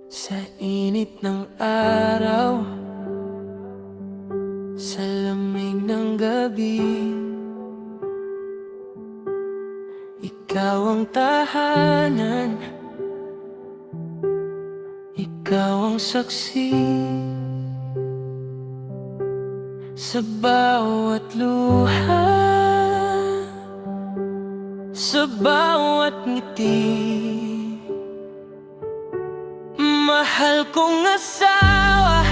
Sa init ng araw, sa lamig ng gabi, ikaw ang tahanan, ikaw ang saksi. Sa bawat luha, sa bawat ngiti, mahal kong asawa,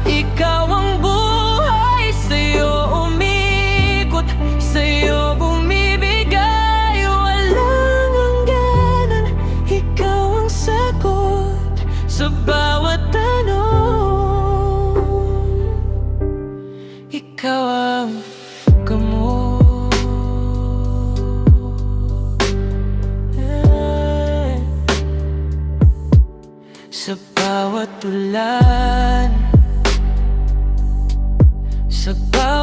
ikaw ang buhay. Sa'yo umikot, sa'yo bumibigay, walang hangganan. Ikaw ang sagot sa bawat tanong, ikaw ang gamot. Sa bawat ulan, sa bawat